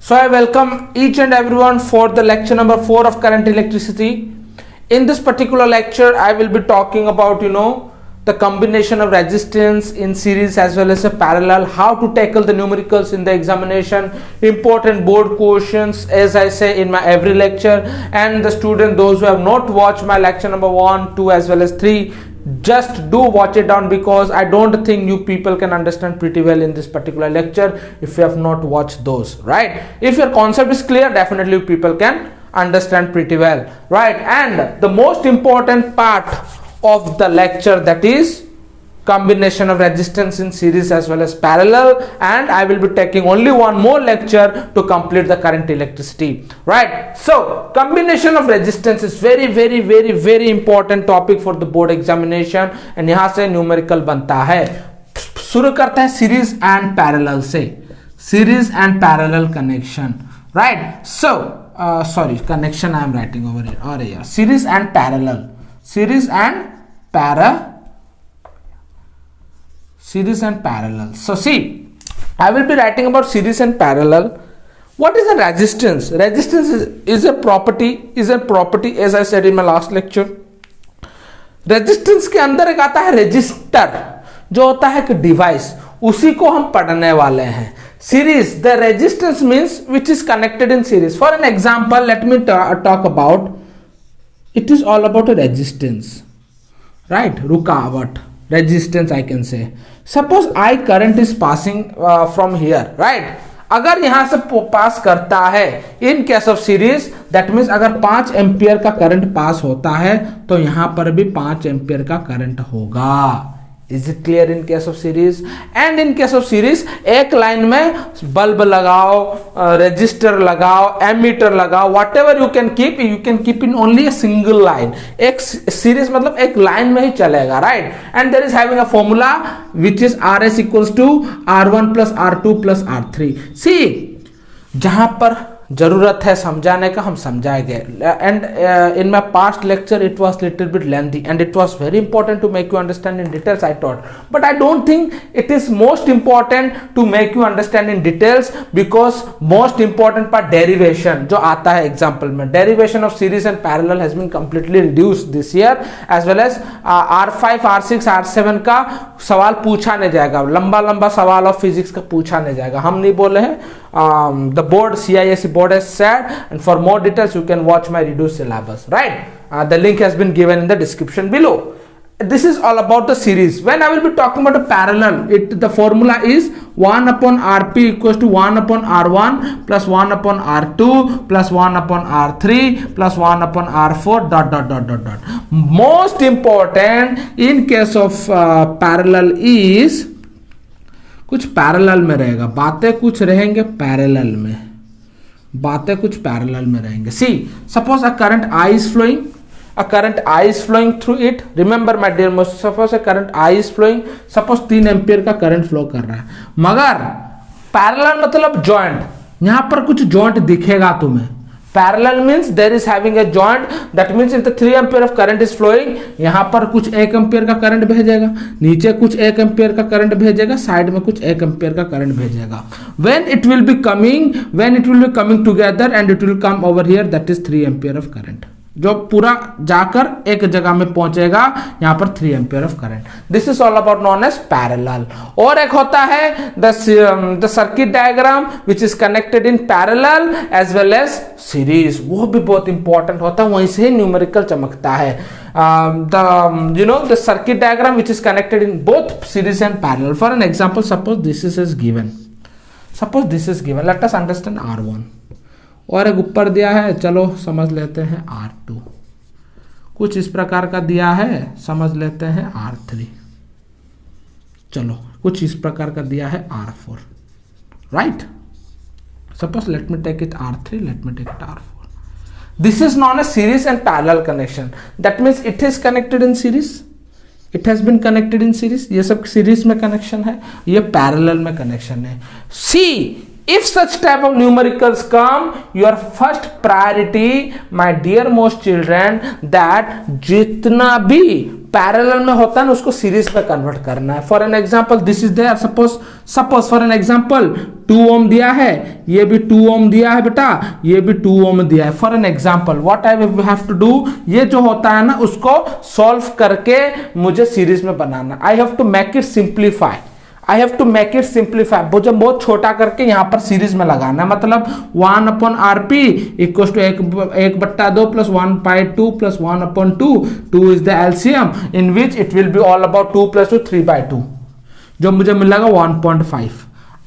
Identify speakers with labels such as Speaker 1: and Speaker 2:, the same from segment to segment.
Speaker 1: So I welcome each and everyone for the lecture number 4 of current electricity. In this particular lecture I will be talking about the combination of resistance in series as well as a parallel, how to tackle the numericals in the examination, important board questions as I say in my every lecture. And the student, those who have not watched my lecture number 1, 2 as well as 3, just do watch it down, because I don't think you people can understand pretty well in this particular lecture if you have not watched those, right? If your concept is clear, definitely people can understand pretty well, right? And the most important part of the lecture, that is combination of resistance in series as well as parallel, and I will be taking only one more lecture to complete the current electricity, right? So combination of resistance is very important topic for the board examination, and यहाँ से numerical बनता है. शुरू करते हैं series and parallel से. Series and parallel connection, right? So sorry, connection I am writing over here. अरे यार, series and parallel, series and parallel. So see, I will be writing about series and parallel. What is a resistance? Resistance is a property as I said in my last lecture. Resistance के अंदर एक आता है resistor, जो होता है एक device, उसी को हम पढ़ने वाले हैं. Series, the resistance means which is connected in series. For an example, let me talk about. It is all about a resistance, right? रुकावट, resistance I can say. Suppose I current is passing from here, right? अगर यहां से पास करता है in case of series, that means अगर 5 ampere का current pass होता है तो यहां पर भी 5 एम्पियर का करंट होगा. Is it clear in case of series? And in case of series, एक लाइन में बल्ब लगाओ, रजिस्टर लगाओ, एमीटर लगाओ, whatever you can keep in only a single line. एक सीरीज मतलब एक लाइन में ही चलेगा, right? And there is having a formula which is RS equals to R1 plus R2 plus R3. See, जहां पर जरूरत है समझाने का हम समझाएंगे. And in my past lecture it was little bit lengthy and it was very important to make you understand in details I thought, but I don't think it is most important to make you understand in details, because most important part derivation जो आता है example में. Derivation of series and parallel has been completely reduced this year, as well as R5 R6 R7 का सवाल पूछा नहीं जाएगा. लंबा सवाल ऑफ फिजिक्स का पूछा नहीं जाएगा, हम नहीं बोले हैं. The board, CISE board has said, and for more details you can watch my reduced syllabus, right? The link has been given in the description below. This is all about the series. When I will be talking about a parallel, the formula is 1 upon Rp equals to 1 upon R1 plus 1 upon R2 plus 1 upon R3 plus 1 upon R4 ... Most important in case of parallel is कुछ parallel में रहेगा, बातें कुछ रहेंगे parallel में, बातें कुछ parallel में रहेंगे. See, suppose a current I is flowing through it. Remember my dear, suppose a current I is flowing, suppose 3 ampere का करंट फ्लो कर रहा है, मगर पैरेलल मतलब जॉइंट. यहां पर कुछ जॉइंट दिखेगा तुम्हें. Parallel means there is having a joint, that means if the 3 ampere of current is flowing, यहाँ पर कुछ 1 एम्पियर का करंट भेजेगा, नीचे कुछ 1 एम्पियर का करंट भेजेगा, साइड में कुछ 1 एम्पियर का करंट भेजेगा. when it will be coming together and it will come over here, that is 3 ampere of current, जो पूरा जाकर एक जगह में पहुंचेगा, यहां पर 3 ampere of current. This is all about known as parallel. और एक होता है the circuit diagram which is connected in parallel as well as series. वो भी बहुत इंपॉर्टेंट होता है, वहीं से न्यूमेरिकल चमकता है. the circuit diagram which is connected in both series and parallel. For an example, suppose this is given. Let us understand R1. और एक ऊपर दिया है, चलो समझ लेते हैं R2. कुछ इस प्रकार का दिया है, समझ लेते हैं R3. चलो कुछ इस प्रकार का दिया है R4, right? Suppose let me take it R3, let me take it R4. This is known a series and parallel connection. That means it is connected in series, it has been connected in series. ये सब series में connection है, ये parallel में connection है. सी, If such type of numericals come, your first priority, my dear most children, that जितना भी parallel में होता है ना उसको सीरीज में कन्वर्ट करना है. For an example this is there, suppose for an example 2 ohm दिया है, ये भी 2 ओम दिया है बेटा, ये भी 2 ओम दिया है. For an example what I will have to do, ये जो होता है ना उसको सॉल्व करके मुझे सीरीज में बनाना. I have to make it simplify, I have to make it simplify. मुझे बहुत छोटा करके यहाँ पर सीरीज में लगाना है. मतलब 1/rp equal to 1/2 plus 1/2 plus 1/2. 2 is the LCM in which it will be all about 2 + 2 3/2, जो मुझे मिलेगा 1.5.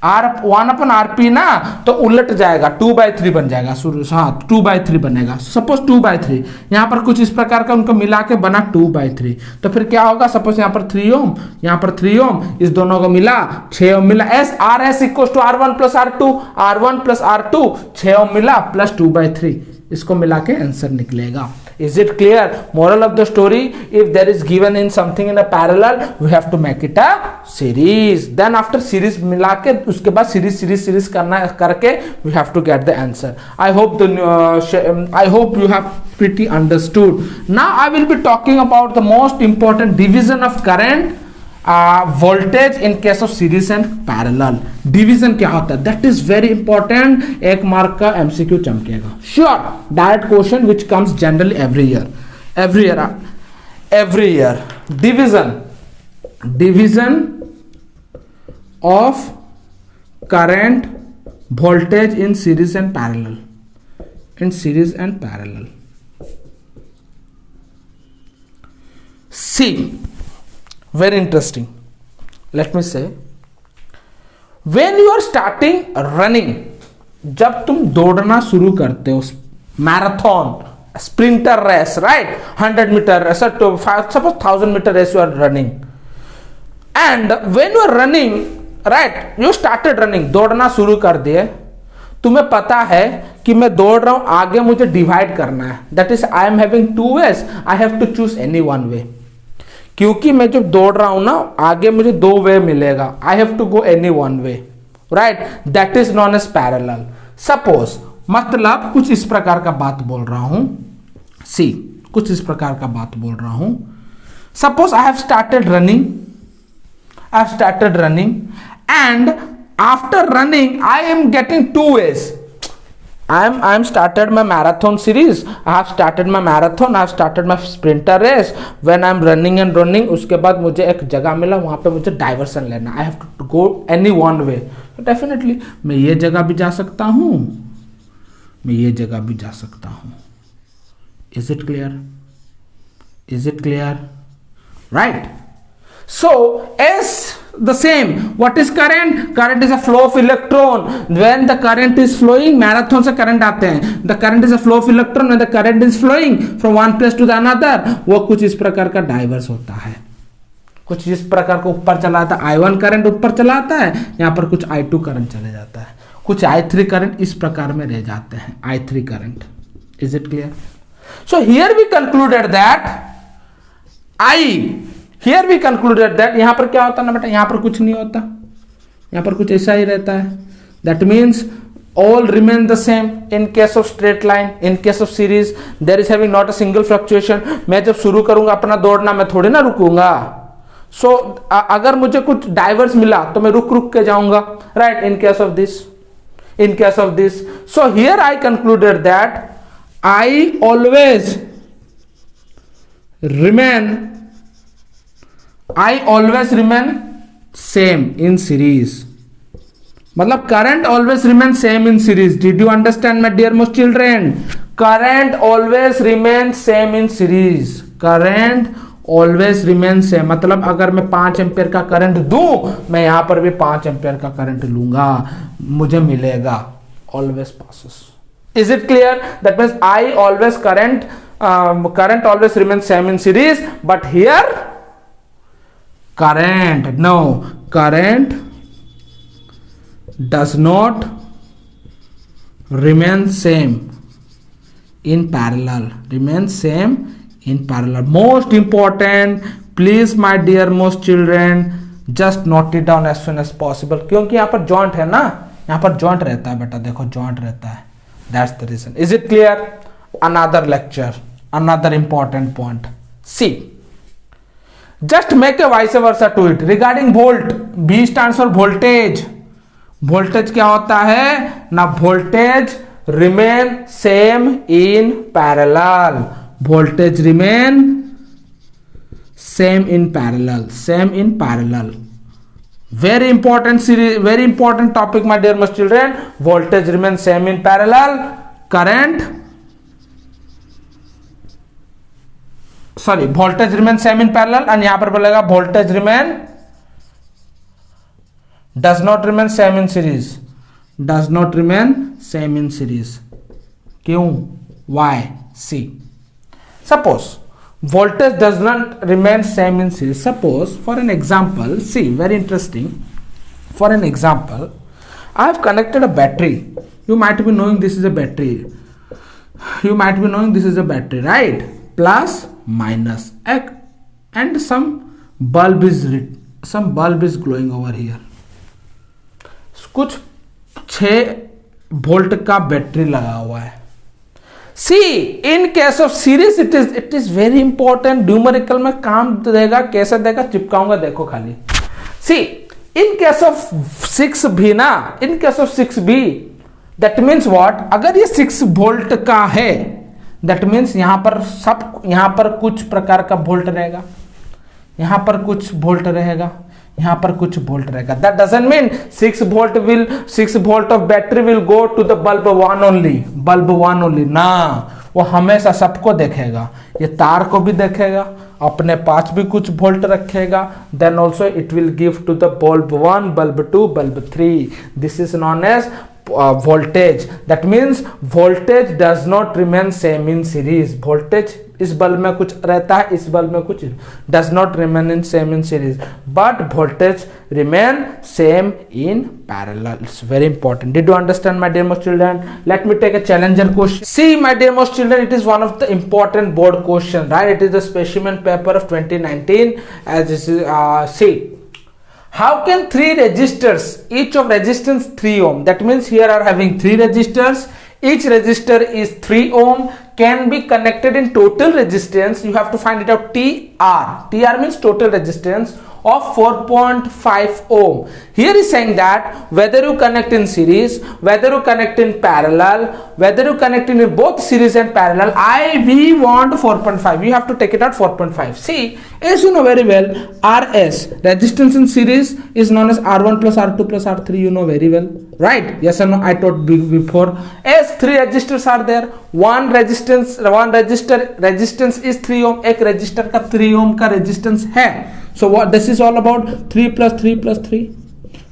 Speaker 1: 1/rp ना तो उलट जाएगा, 2/3 बन जाएगा. हाँ 2/3 बनेगा. सपोज 2/3 यहाँ पर कुछ इस प्रकार का उनको मिला के बना 2/3. तो फिर क्या होगा, सपोज यहाँ पर 3 ओम, यहाँ पर 3 ओम, इस दोनों को मिला 6 ओम मिला. RS equal to R1 + R2, R1 + R2 6 ओम मिला प्लस 2/3. इसको मिला के आंसर निकलेगा. Is it clear? Moral of the story, if there is given in something in a parallel, we have to make it a series. Then after series मिला के उसके बाद series करना करके we have to get the answer. I hope you have pretty understood. Now I will be talking about the most important division of current, voltage in case of series and parallel. Division क्या होता है, that is very important. 1 mark का MCQ चमकेगा. Sure, direct question which comes generally every year. Division of current voltage in series and parallel. See, very interesting. Let me say, when you are starting running, जब तुम दौड़ना शुरू करते हो, marathon, sprinter race, right, 100 metre race, suppose 1000 metre race you are running, and when you are running, right, you started running, दौड़ना शुरू कर दिए. तुम्हें पता है कि मैं दौड़ रहा हूं, आगे मुझे डिवाइड करना है. That is I am having 2 ways, I have to choose any 1 way. क्योंकि मैं जब दौड़ रहा हूं ना, आगे मुझे 2 वे मिलेगा. I have to go any 1 way, right. That is known as parallel. Suppose, मतलब कुछ इस प्रकार का बात बोल रहा हूं. सी, कुछ इस प्रकार का बात बोल रहा हूं. Suppose I have started running, and after running I am getting 2 ways. I am started my marathon series. I have started my marathon. I have started my sprinter race. When I am running, उसके बाद मुझे एक जगह मिला, वहाँ पे मुझे diversion लेना. I have to go any 1 way. So definitely मैं ये जगह भी जा सकता हूँ, मैं ये जगह भी जा सकता हूँ. Is it clear? Right. So as the same, what is current? Current is a flow of electron. When the current is flowing, marathon से current आते हैं. The current is a flow of electron. When the current is flowing from one place to the another, वो कुछ इस प्रकार का diverse होता है. कुछ इस प्रकार का ऊपर चला जाता है. I1 करंट ऊपर चला आता है, यहाँ पर कुछ I2 करंट चले जाता है. कुछ I3 करंट इस प्रकार में रह जाते हैं. I3 current. Is it clear? So here we concluded that Here we concluded that यहाँ पर क्या होता है ना बेटा, यहाँ पर कुछ नहीं होता, यहाँ पर कुछ ऐसा ही रहता है. That means all remain the same in case of straight line. In case of series, there is having not a single fluctuation. मैं जब शुरू करूंगा अपना दौड़ना, मैं थोड़ी ना रुकूंगा. So अगर मुझे कुछ डाइवर्स मिला तो मैं रुक के जाऊंगा, right? In case of this, so here I concluded that I always remain same in series. मतलब current always remains same in series. Did you understand, my dear most children? Current always remains same in series. Current always remains same. मतलब अगर मैं 5 ampere का current दूं, मैं यहां पर भी 5 एम्पियर का करंट लूंगा, मुझे मिलेगा. Always passes. Is it clear? That means I always current always remains same in series, but here current does not remain same in parallel. Most important, please my dear most children, just note it down as soon as possible. क्योंकि यहाँ पर joint है ना, यहाँ पर joint रहता है बेटा, देखो जॉइंट रहता है, that's the reason. Is it clear? Another lecture, another important point, see just make a vice versa to it regarding volt. V stands for voltage. Voltage क्या होता है ना, voltage remain same in parallel, voltage remain same in parallel, same in parallel. Very important series, very important topic, my dear most children. Voltage remains same in parallel. Current, sorry, voltage remains same in parallel. and यहाँ पर बोलेगा voltage remain does not remain same in series. Does not remain same in series. क्यों? Why? See. Suppose voltage does not remain same in series. Suppose for an example, see, very interesting. For an example, I have connected a battery. You might be knowing this is a battery. You might be knowing this is a battery, right? Plus, minus, and some bulb is glowing over here. कुछ 6 volt का battery लगा हुआ है। See, in case of series it is very important. Numerical में काम देगा, कैसे देगा, चिपकाऊंगा, देखो खाली। See, in case of 6B ना, in case of 6B, that means what? अगर ये 6 वोल्ट का है, that means यहाँ पर कुछ प्रकार का वोल्ट रहेगा, यहाँ पर कुछ वोल्ट रहेगा, यहाँ पर कुछ वोल्ट रहेगा। That doesn't mean 6 volt of battery will go to the bulb 1 only, ना, वो हमेशा सबको देखेगा, ये तार को भी देखेगा, अपने पास भी कुछ वोल्ट रखेगा, then also it will give to the bulb 1, bulb 2, bulb 3. This is known as voltage. That means voltage does not remain same in series. Voltage इस बल्ब में कुछ रहता है, इस बल्ब में कुछ, does not remain in same in series, but voltage remain same in parallel. It's very important. Did you understand, my dear most children? Let me take a challenger question. See, my dear most children, it is one of the important board questions, right? It is the specimen paper of 2019. As this is, see, how can 3 resistors, each of resistance 3 ohm, that means here are having 3 resistors, each resistor is 3 ohm, can be connected in total resistance. You have to find it out. TR means total resistance of 4.5 ohm. Here is saying that whether you connect in series, whether you connect in parallel, whether you connect in both series and parallel, we want 4.5. You have to take it out 4.5. See, as you know very well, RS, resistance in series, is known as R1 plus R2 plus R3. You know very well, right? Yes or no? I taught before. As 3 resistors are there, one resistor is 3 ohm. एक resistor का 3 ohm का resistance है. So what this is all about? 3 plus 3 plus 3,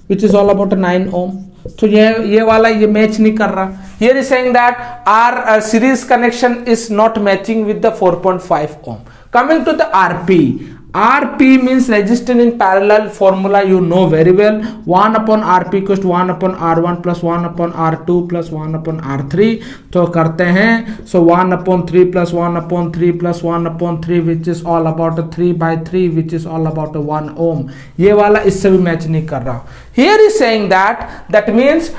Speaker 1: which is all about 9 ohm. तो ये वाला ये match नहीं कर रहा. Here is saying that our series connection is not matching with the 4.5 ohm. Coming to the RP. RP means resistance in parallel formula, you know very well. 1 upon RP equals to 1 upon R1 plus 1 upon R2 plus 1 upon R3. तो करते हैं. So 1 upon 3 plus 1 upon 3 plus 1 upon 3, which is all about a 3 by 3, which is all about a 1 ohm. ये वाला इससे भी match नहीं कर रहा. Here is saying that means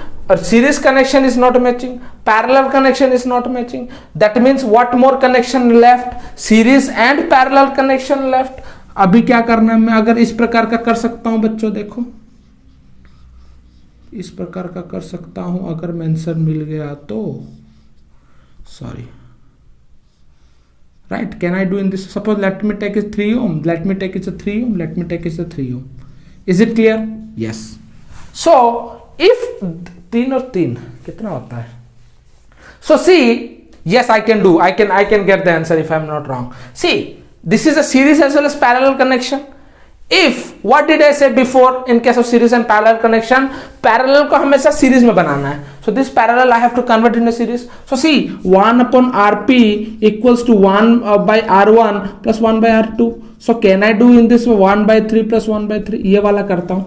Speaker 1: series connection is not matching, parallel connection is not matching. That means what more connection left? Series and parallel connection left. अभी क्या करना है, मैं अगर इस प्रकार का कर सकता हूं बच्चों, देखो इस प्रकार का कर सकता हूं, अगर मेंशन मिल गया तो, sorry, right? Can I do in this? Suppose let me take it 3 ohm, let me take it a 3 ohm, let me take it a 3 ohm. Is it clear? Yes. So if 3 और 3 कितना होता है? So see, yes, I can do, I can get the answer if I am not wrong. See, this is a series as well as parallel connection. If, what did I say before in case of series and parallel connection? Parallel को हमेशा series में बनाना है. So this parallel I have to convert into series. So see, 1 upon RP equals to 1 by R1 plus 1 by R2. So can I do in this 1 by 3 plus 1 by 3? ये वाला करता हूँ.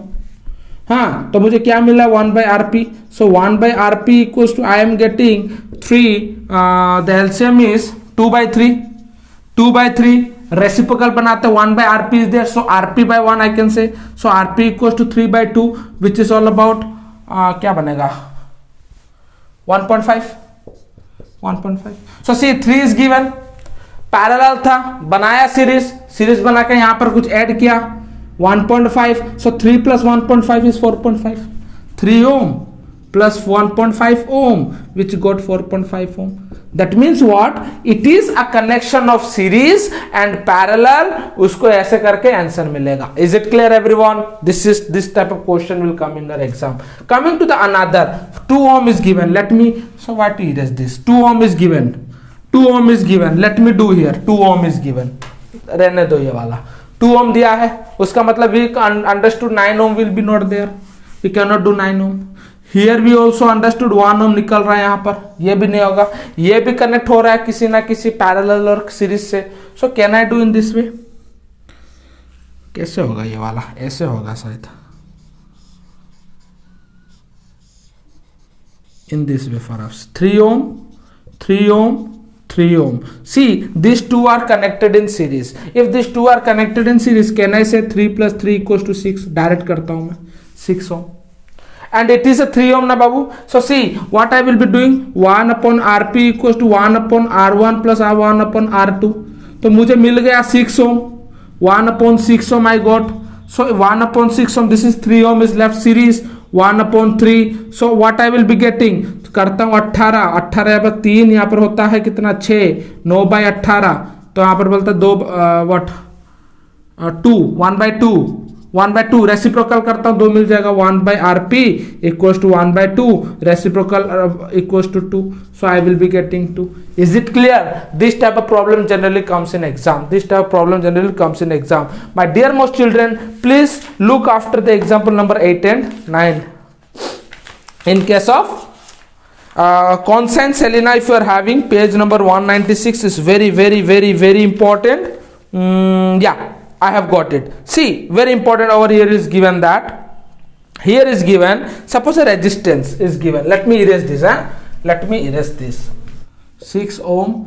Speaker 1: हाँ, तो मुझे क्या मिला? 1 by RP. So 1 by RP equals to, I am getting 3, the LCM is 2 by 3. 2 by 3. Reciprocal बनाते 1 by RP is there, so RP by 1 I can say. So RP equals to 3 by 2, which is all about क्या बनेगा 1.5 सो सी 3 is given, parallel था, बनाया series बना के यहां पर कुछ ऐड किया 1.5, सो 3 plus 1.5 is 4.5, 3 ohm plus 1.5 ohm which got 4.5 ohm. That means what? It is a connection of series and parallel. उसको ऐसे करके आंसर मिलेगा. Is it clear everyone? This type of question will come in the exam. Coming to the another, 2 ohm is given. Let me, so what is this? 2 ohm is given. 2 ohm is given. Let me do here. 2 ohm is given. रहने दो ये वाला. 2 ohm दिया है. उसका मतलब we understood 9 ohm will be not there. We cannot do 9 ohm. Here we also understood 1 ohm निकल रहा है यहाँ पर, ये भी नहीं होगा, ये भी कनेक्ट हो रहा है किसी ना किसी पैरेलल और सीरीज से. So can I do in this वे? कैसे होगा ये वाला? ऐसे होगा शायद, इन this way for us. 3 ohm 3 ohm 3 ohm. See, these two are connected in series. If these two are connected in series, can I say 3 plus 3 equals to 6? Direct करता हूं मैं, 6 ohm. And it is a 3 ohm na babu. So see what I will be doing, 1 upon rp equals to 1 upon r1 plus 1 upon r2. तो मुझे मिल गया 6 ohm, 1 upon 6 ohm I got. So 1 upon 6 ohm, this is 3 ohm is left series, 1 upon 3. So what I will be getting, करता हूँ 18 यहाँ पर 3, यहाँ पर होता है कितना 6, 9 by 18, तो यहाँ पर बोलता है 2 what 2, 1/2 रेसिप्रोकल करता हूं, 2 मिल जाएगा, 1 by rp equals to 1/2 reciprocal equals to 2. So I will be getting 2. Is it clear? This type of problem generally comes in exam. My dear most children, please look after the example number 8 and 9. In case of Consan Selena, if you are having page number 196 is very important. Yeah, I have got it. See, very important over here is given that, here is given, suppose a resistance is given. Let me erase this. Let me erase this. 6 ohm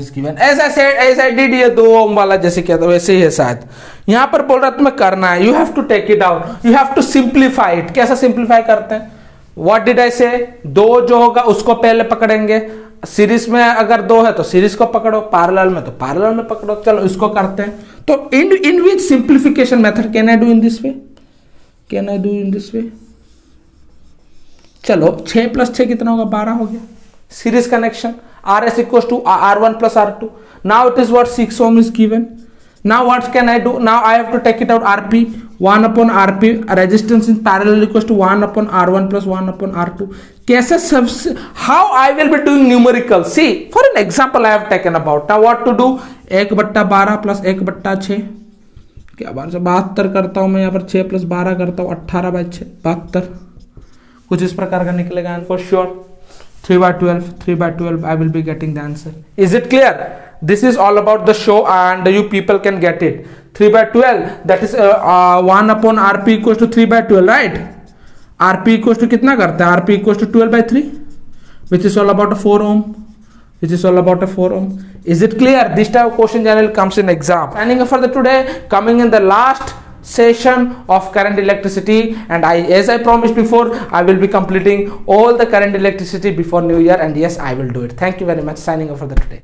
Speaker 1: is given. As I said, as I did ये 2 ohm वाला जैसे किया था वैसे ही है शायद. यहाँ पर बोल रहा तुम्हें करना है, you have to take it out, you have to simplify it. कैसा simplify करते हैं? What did I say? 2 जो होगा उसको पहले पकड़ेंगे, सीरीज में अगर 2 है तो सीरीज को पकड़ो, पैरेलल में तो पैरेलल में पकड़ो. चलो इसको करते हैं. तो in which simplification method can I do in this way? चलो 6 + 6 कितना होगा? 12 हो गया. Series connection, RS equals to R1 plus R2. Now it is what 6 ohm is given. Now what can I do? Now I have to take it out RP, 1 upon RP, resistance in parallel equals to 1 upon R1 plus 1 upon R2. कैसे how I will be doing numerical? See, for an example I have taken about. Now what to do? 1/12 plus 1/6. क्या बार से 72 करता हूँ मैं यहाँ पर, 6 + 12 करता हूँ, 18/6 72. कुछ इस प्रकार का निकलेगा answer sure. 3/12 I will be getting the answer. Is it clear? This is all about the show and you people can get it. 3/12 that is 1 upon rp equals to 3/12, right? rp equals to कितना करता है? rp equals to 12/3, which is all about a 4 ohm. Is it clear? This type of question generally comes in exam. Signing up for the today, coming in the last session of current electricity, and as I promised before, I will be completing all the current electricity before New Year, and yes, I will do it. Thank you very much. Signing off for the today.